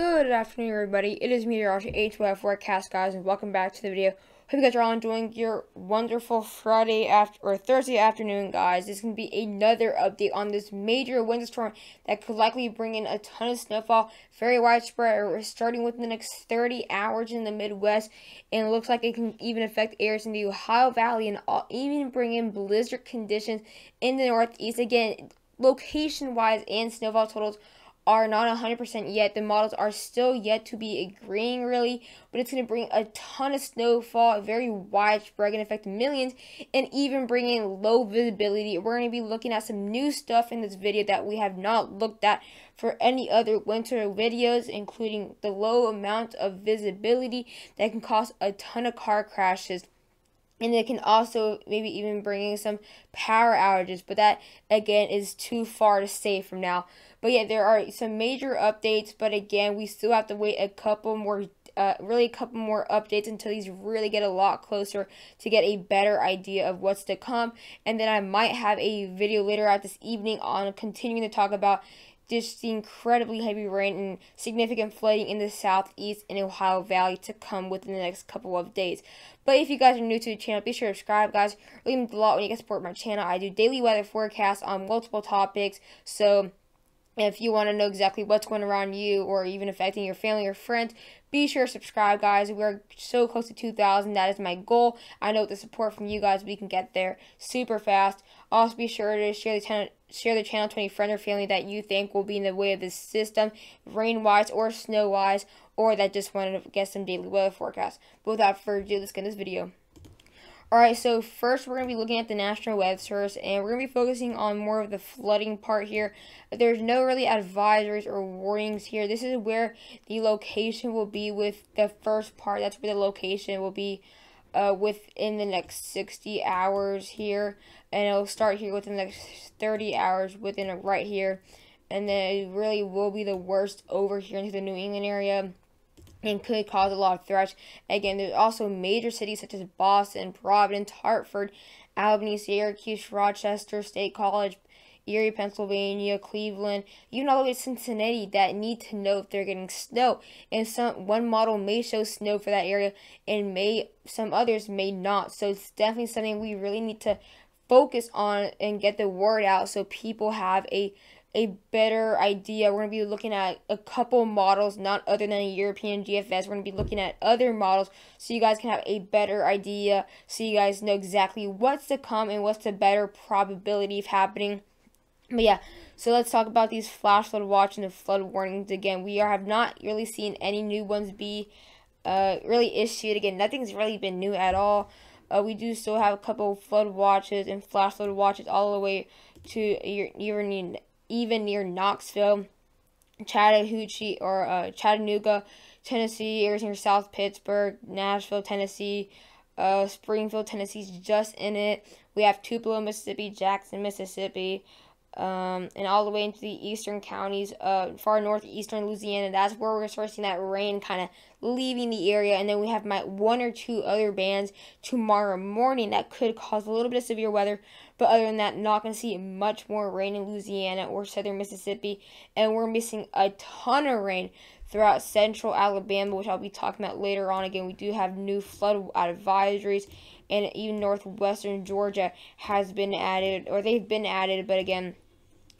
Good afternoon, everybody. It is meteorologist H2F forecast, guys, and welcome back to the video. Hope you guys are all enjoying your wonderful Thursday afternoon, guys. This is gonna be another update on this major winter storm that could likely bring in a ton of snowfall, very widespread, starting within the next 30 hours in the Midwest, and it looks like it can even affect areas in the Ohio Valley and even bring in blizzard conditions in the Northeast. Again, location-wise and snowfall totals are not 100% yet. The models are still yet to be agreeing, really, but it's going to bring a ton of snowfall, very widespread, going to affect millions, and even bring in low visibility. We're going to be looking at some new stuff in this video that we have not looked at for any other winter videos, including the low amount of visibility that can cause a ton of car crashes. And it can also maybe even bring in some power outages, but that, again, is too far to say from now. But yeah, there are some major updates, but again, we still have to wait a couple more updates until these really get a lot closer to get a better idea of what's to come. And then I might have a video later out this evening on continuing to talk about just the incredibly heavy rain and significant flooding in the southeast and Ohio Valley to come within the next couple of days. But if you guys are new to the channel, be sure to subscribe, guys. Really means a lot when you guys support my channel. I do daily weather forecasts on multiple topics, so if you want to know exactly what's going around you or even affecting your family or friends, be sure to subscribe, guys. We're so close to 2,000. That is my goal. I know with the support from you guys, we can get there super fast. Also, be sure to share the channel to any friend or family that you think will be in the way of this system, rain-wise or snow-wise, or that just wanted to get some daily weather forecasts. But without further ado, let's get into this video. Alright, so first we're going to be looking at the National Weather Service, and we're going to be focusing on more of the flooding part here. There's no really advisories or warnings here. This is where the location will be with the first part. That's where the location will be within the next 60 hours here. And it'll start here within the next 30 hours within right here. And then it really will be the worst over here into the New England area, and could cause a lot of threats. Again, there's also major cities such as Boston, Providence, Hartford, Albany, Syracuse, Rochester, State College, Erie, Pennsylvania, Cleveland, even all the way to Cincinnati that need to know if they're getting snow. And one model may show snow for that area, and some others may not. So it's definitely something we really need to focus on and get the word out so people have a better idea. We're going to be looking at a couple models, not other than a European GFS. We're going to be looking at other models so you guys can have a better idea, so you guys know exactly what's to come and what's the better probability of happening. But yeah, so let's talk about these flash flood watch and the flood warnings. Again, we have not really seen any new ones be really issued. Again, nothing's really been new at all. We do still have a couple flood watches and flash flood watches all the way to even near Knoxville, Chattanooga, Tennessee, areas near South Pittsburgh, Nashville, Tennessee, Springfield, Tennessee's just in it. We have Tupelo, Mississippi, Jackson, Mississippi, and all the way into the eastern counties, far northeastern Louisiana. That's where we're starting to see that rain kind of leaving the area. And then we have one or two other bands tomorrow morning that could cause a little bit of severe weather. But other than that, not going to see much more rain in Louisiana or southern Mississippi. And we're missing a ton of rain throughout central Alabama, which I'll be talking about later on. Again, we do have new flood advisories, and even northwestern Georgia has been added, or they've been added, but again,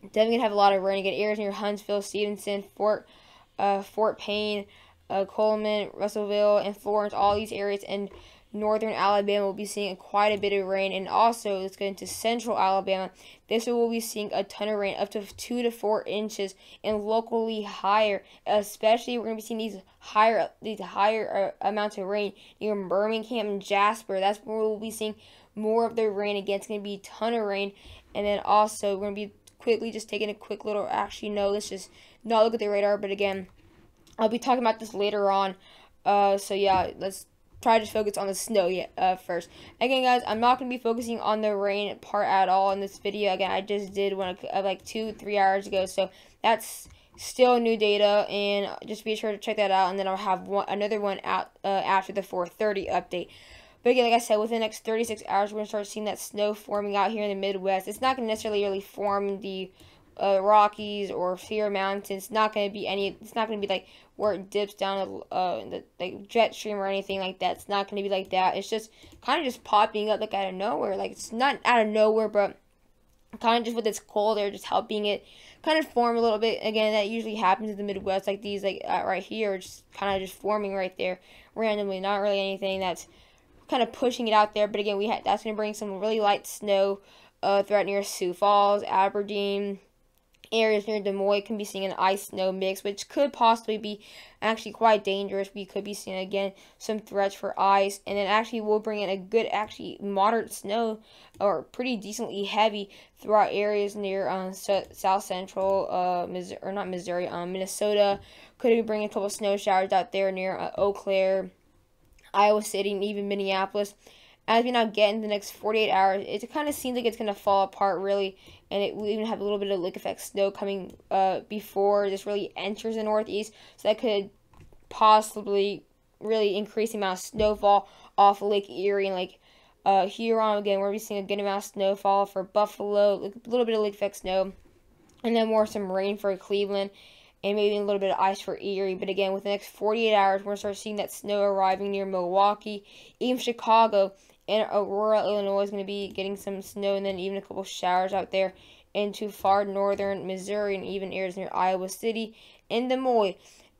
definitely going to have a lot of rain. Again, areas near Huntsville, Stevenson, Fort Payne, Coleman, Russellville, and Florence, all these areas in northern Alabama will be seeing quite a bit of rain. And also, let's get into central Alabama. This will be seeing a ton of rain, up to 2 to 4 inches, and locally higher. Especially, we're going to be seeing these higher amounts of rain near Birmingham and Jasper. That's where we'll be seeing more of the rain. Again, it's going to be a ton of rain. And then also, we're going to be quickly just taking a quick little, actually no, let's just not look at the radar. But again, I'll be talking about this later on. So yeah, let's try to focus on the snow first. Again, guys, I'm not going to be focusing on the rain part at all in this video. Again, I just did one like 2-3 hours ago, so that's still new data, and just be sure to check that out. And then I'll have another one out after the 4:30 update. But again, like I said, within the next 36 hours, we're going to start seeing that snow forming out here in the Midwest. It's not going to necessarily really form the Rockies or Sierra Mountains. It's not going to be it's not going to be like where it dips down the like jet stream or anything like that. It's not going to be like that. It's just kind of just popping up like out of nowhere. Like it's not out of nowhere, but kind of just with its cold air just helping it kind of form a little bit. Again, that usually happens in the Midwest, like these, like right here, just kind of just forming right there randomly. Not really anything that's kind of pushing it out there, but again, that's going to bring some really light snow throughout near Sioux Falls, Aberdeen, areas near Des Moines. Can be seeing an ice-snow mix, which could possibly be actually quite dangerous. We could be seeing, again, some threats for ice, and then actually we'll bring in a good, actually moderate snow, or pretty decently heavy throughout areas near south central Minnesota. Could bring a couple snow showers out there near Eau Claire, Iowa City, and even Minneapolis. As we now get in the next 48 hours, it kind of seems like it's going to fall apart, really, and it will even have a little bit of lake effect snow coming before this really enters the Northeast, so that could possibly really increase the amount of snowfall off Lake Erie. And like Huron, again, we're seeing a good amount of snowfall for Buffalo, a little bit of lake effect snow, and then some rain for Cleveland, and maybe a little bit of ice for Erie. But again, within the next 48 hours, we're going to start seeing that snow arriving near Milwaukee, even Chicago, and Aurora, Illinois is going to be getting some snow, and then even a couple showers out there into far northern Missouri, and even areas near Iowa City and Des Moines.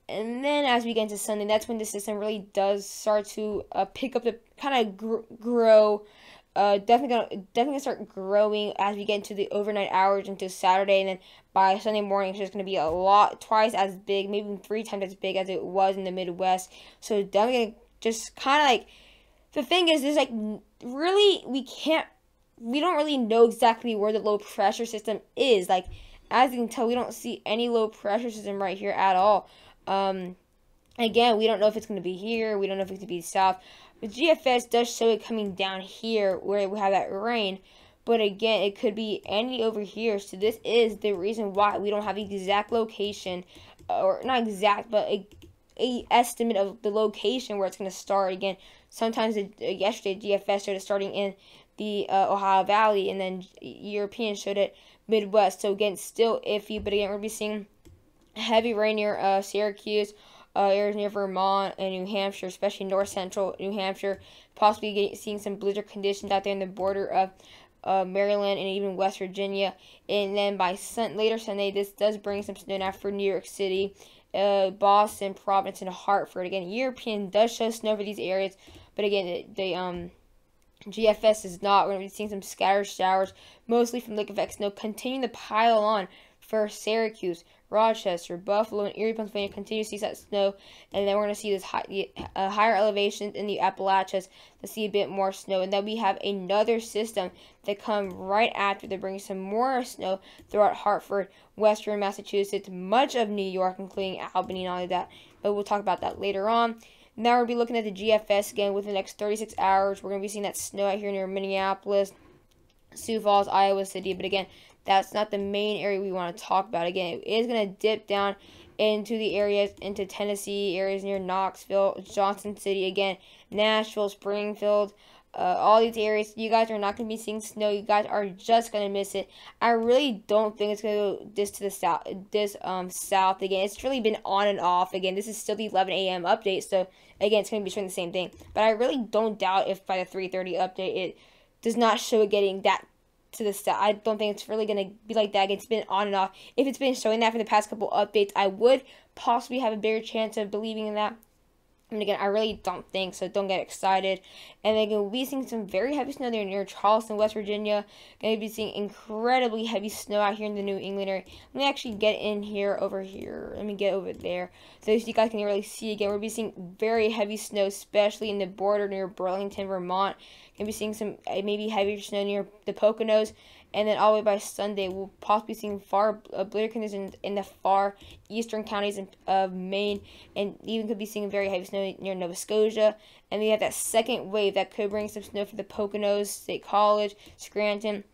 And then as we get into Sunday, that's when the system really does start to pick up, the kind of grow. Definitely gonna start growing as we get into the overnight hours into Saturday, and then by Sunday morning it's just gonna be twice as big, maybe 3 times as big as it was in the Midwest. So definitely gonna just kind of like, the thing is like really we don't really know exactly where the low pressure system is. Like, as you can tell, we don't see any low pressure system right here at all. Again, we don't know if it's going to be here. We don't know if it's going to be south. The GFS does show it coming down here where we have that rain. But again, it could be any over here. So this is the reason why we don't have the exact location, or not exact, but a estimate of the location where it's going to start. Again, sometimes yesterday GFS showed it starting in the Ohio Valley, and then European showed it Midwest. So again, still iffy, but again, we're going to be seeing heavy rain near Syracuse, areas near Vermont and New Hampshire, especially north central New Hampshire. Possibly seeing some blizzard conditions out there in the border of Maryland and even West Virginia. And then by later Sunday, this does bring some snow now for New York City, Boston, Providence, and Hartford. Again, European does show snow for these areas, but again, the GFS is not. We're going to be seeing some scattered showers, mostly from lake effect snow, continuing to pile on for Syracuse, Rochester, Buffalo, and Erie, Pennsylvania. Continue to see that snow, and then we're going to see this higher elevations in the Appalachias to see a bit more snow. And then we have another system that come right after to bring some more snow throughout Hartford, Western Massachusetts, much of New York, including Albany and all of that. But we'll talk about that later on. Now we'll be looking at the GFS again within the next 36 hours. We're going to be seeing that snow out here near Minneapolis, Sioux Falls, Iowa City. But again, that's not the main area we want to talk about. Again, it is going to dip down into the areas, into Tennessee, areas near Knoxville, Johnson City, again, Nashville, Springfield, all these areas. You guys are not going to be seeing snow. You guys are just going to miss it. I really don't think it's going to go to the south, south again. It's really been on and off. Again, this is still the 11 a.m. update, so again, it's going to be showing the same thing. But I really don't doubt if by the 3:30 update, it does not show it getting that to the south. I don't think it's really going to be like that. It's been on and off. If it's been showing that for the past couple updates, I would possibly have a bigger chance of believing in that. And again, I really don't think so. Don't get excited. And then we'll be seeing some very heavy snow there near Charleston, West Virginia. Going to be seeing incredibly heavy snow out here in the New England area. Let me actually get in here, over here. Let me get over there, so you guys can really see again. We'll be seeing very heavy snow, especially in the border near Burlington, Vermont. Going to be seeing some maybe heavier snow near the Poconos. And then all the way by Sunday, we'll possibly be seeing blizzard conditions in the far eastern counties of Maine, and even could be seeing very heavy snow near Nova Scotia. And we have that second wave that could bring some snow for the Poconos, State College, Scranton,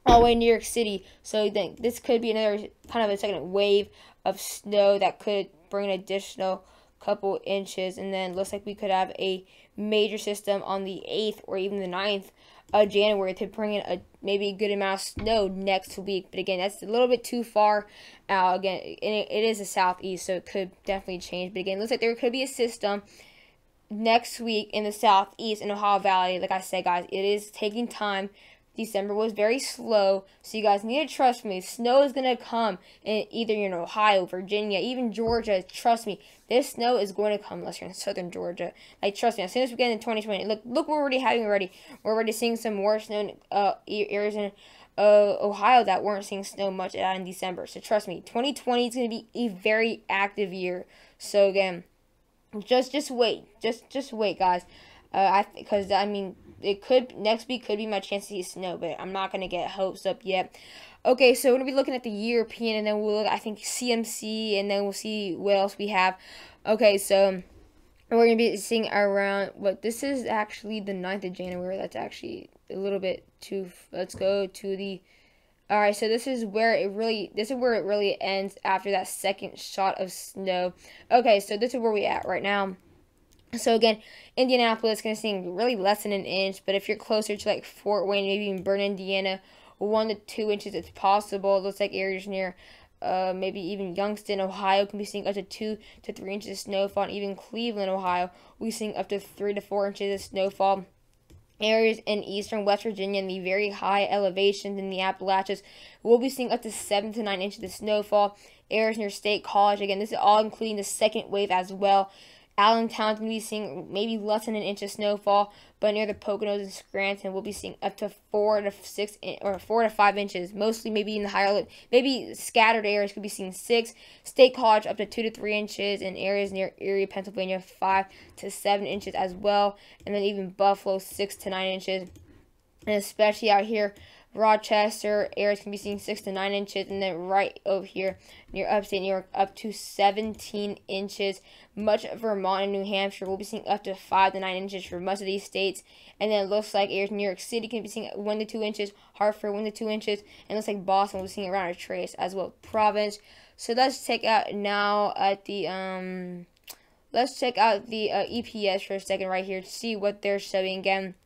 all the way to New York City. So then this could be another kind of a second wave of snow that could bring an additional couple inches, and then looks like we could have a major system on the 8th or even the 9th of January to bring in maybe a good amount of snow next week. But again, that's a little bit too far out. Again, it is the southeast, so it could definitely change. But again, it looks like there could be a system next week in the southeast in Ohio Valley. Like I said, guys, it is taking time. December was very slow, so you guys need to trust me. Snow is going to come in either you're in Ohio, Virginia, even Georgia. Trust me, this snow is going to come unless you're in southern Georgia. Like, trust me, as soon as we get into 2020, look what we're already having already. We're already seeing some more snow in areas in Ohio that weren't seeing snow much in December. So trust me, 2020 is going to be a very active year. So again, just wait, just wait, guys. Because I mean, next week could be my chance to see snow, but I'm not gonna get hopes up yet. Okay, so we're gonna be looking at the European, and then we'll look, I think, CMC, and then we'll see what else we have. Okay, so we're gonna be seeing around this is actually the 9th of January. That's actually a little bit too. Let's go to the. All right, so this is where it really ends after that second shot of snow. Okay, so this is where we at right now. So again, Indianapolis going to see really less than an inch, but if you're closer to like Fort Wayne, maybe even Burn, Indiana, 1 to 2 inches, it's possible. It looks like areas near maybe even Youngstown, Ohio, can be seeing up to 2 to 3 inches of snowfall, and even Cleveland, Ohio, we're seeing up to 3 to 4 inches of snowfall. Areas in eastern West Virginia and the very high elevations in the Appalachias will be seeing up to 7 to 9 inches of snowfall. Areas near State College, again, this is all including the second wave as well. Allentown's going to be seeing maybe less than an inch of snowfall, but near the Poconos and Scranton, we'll be seeing up to 4 to 5 inches. Mostly maybe in the higher, maybe scattered areas could be seeing 6. State College up to 2 to 3 inches, and areas near Erie, Pennsylvania, 5 to 7 inches as well. And then even Buffalo, 6 to 9 inches. And especially out here, Rochester areas can be seeing 6 to 9 inches, and then right over here near upstate New York up to 17 inches. Much of Vermont and New Hampshire will be seeing up to 5 to 9 inches for most of these states. And then it looks like areas in New York City can be seeing 1 to 2 inches, Hartford 1 to 2 inches, and it looks like Boston will be seeing around a trace as well, province. So let's check out now at the EPS for a second right here to see what they're showing again.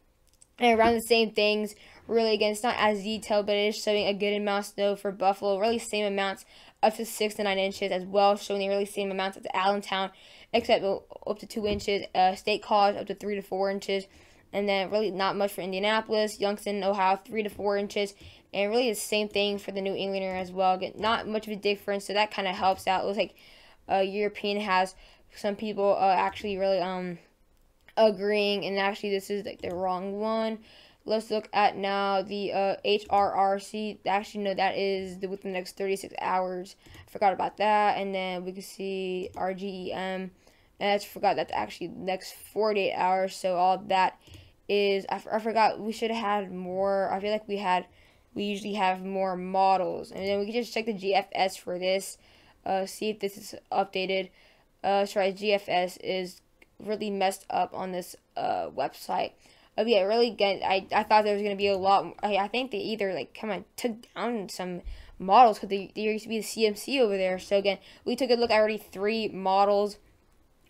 And around the same things, really, again, it's not as detailed, but it is showing a good amount of snow for Buffalo, really same amounts, up to 6 to 9 inches as well, showing the really same amounts at Allentown, except up to 2 inches, State College up to 3 to 4 inches, and then really not much for Indianapolis, Youngstown, Ohio, 3 to 4 inches, and really the same thing for the New England area as well. Again, not much of a difference, so that kind of helps out. It looks like European has some people actually really agreeing, and actually this is like the wrong one. Let's look at now the HRRC. Actually, no, that is within the next 36 hours. I forgot about that. And then we can see RGEM. And I forgot that's actually the next 48 hours. So all that is, I forgot we should have had more. I feel like we usually have more models. And then we can just check the GFS for this. See if this is updated. Sorry, GFS is really messed up on this website. Yeah, really good. I thought there was going to be a lot. I think they either like kind of took down some models because there used to be the CMC over there. So again, we took a look at already 3 models.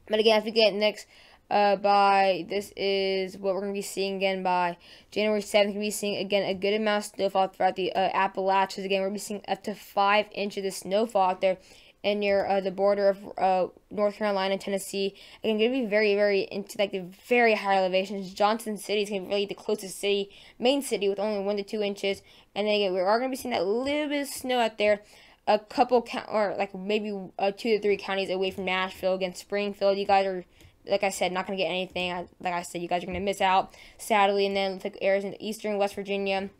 But again, as we get next, this is what we're going to be seeing again by January 7th. We're going to be seeing again a good amount of snowfall throughout the Appalachians. Again, we're going to be seeing up to 5 inches of snowfall out there. And near the border of North Carolina and Tennessee, it's going to be very, very into like the very high elevations. Johnson City is going to be really the closest city, main city, with only 1 to 2 inches. And then again, we are going to be seeing that little bit of snow out there, a couple or like maybe 2 to 3 counties away from Nashville. Again, Springfield, you guys are, like I said, not going to get anything. Like I said, you guys are going to miss out, sadly. And then like areas in eastern West Virginia,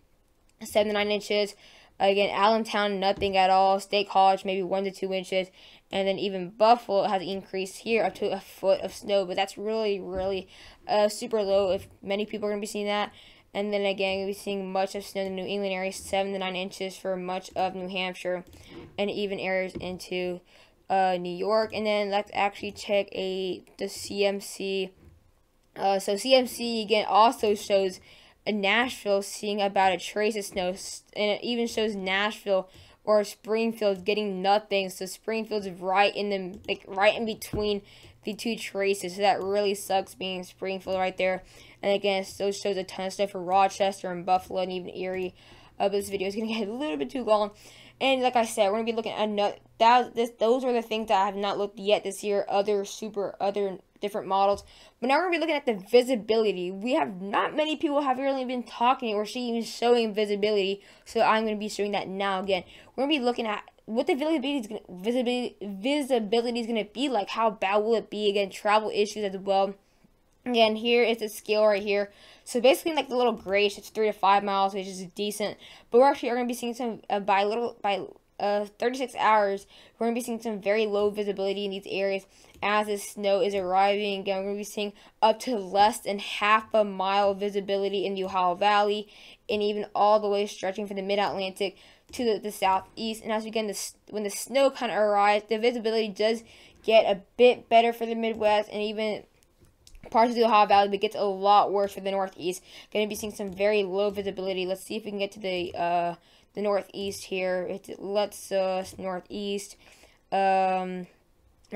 7 to 9 inches. Again, Allentown, nothing at all. State College, maybe 1 to 2 inches. And then even Buffalo has increased here up to a foot of snow. But that's really, really super low if many people are going to be seeing that. And then again, we'll be seeing much of snow in the New England area, 7 to 9 inches for much of New Hampshire. And even areas into New York. And then let's actually check the CMC. So CMC, again, also shows Nashville seeing about a trace of snow, and it even shows Nashville or Springfield's getting nothing. So Springfield's right in the right in between the two traces. So that really sucks being Springfield right there. And again, it still shows a ton of stuff for Rochester and Buffalo and even Erie. This video is going to get a little bit too long. And like I said, we're going to be looking at those are the things that I have not looked yet this year, other different models. But now we're going to be looking at the visibility. We have not many people have really been talking or even showing visibility, so I'm going to be showing that now again. We're going to be looking at what the visibility is going to be like. How bad will it be? Again, travel issues as well. Again, here is the scale right here. So basically, like the little grayish, it's 3 to 5 miles, which is decent. But we're actually going to be seeing some by 36 hours. We're going to be seeing some very low visibility in these areas as the snow is arriving. Again, we're going to be seeing up to less than half a mile visibility in the Ohio Valley, and even all the way stretching from the Mid-Atlantic to the southeast. And as we get when the snow kind of arrives, the visibility does get a bit better for the Midwest and even parts of the Ohio Valley, but it gets a lot worse for the Northeast. Going to be seeing some very low visibility. Let's see if we can get to the Northeast here. Let's Northeast and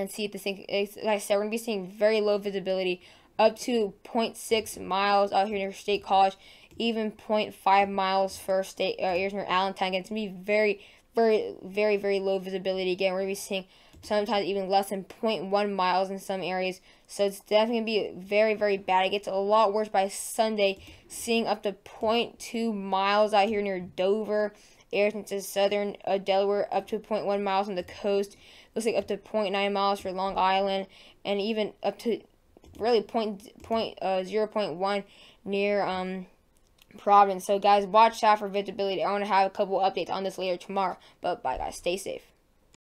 see if this thing. Like I said, we're going to be seeing very low visibility, up to 0.6 miles out here near State College, even 0.5 miles for areas near Allentown. Again, it's going to be very low visibility. Again, we're going to be seeing sometimes even less than 0.1 miles in some areas. So it's definitely going to be very bad. It gets a lot worse by Sunday, seeing up to 0.2 miles out here near Dover, areas into southern Delaware, up to 0.1 miles on the coast. Looks like up to 0.9 miles for Long Island, and even up to really 0.1 near Providence. So guys, watch out for visibility. I want to have a couple updates on this later tomorrow. But bye guys, stay safe.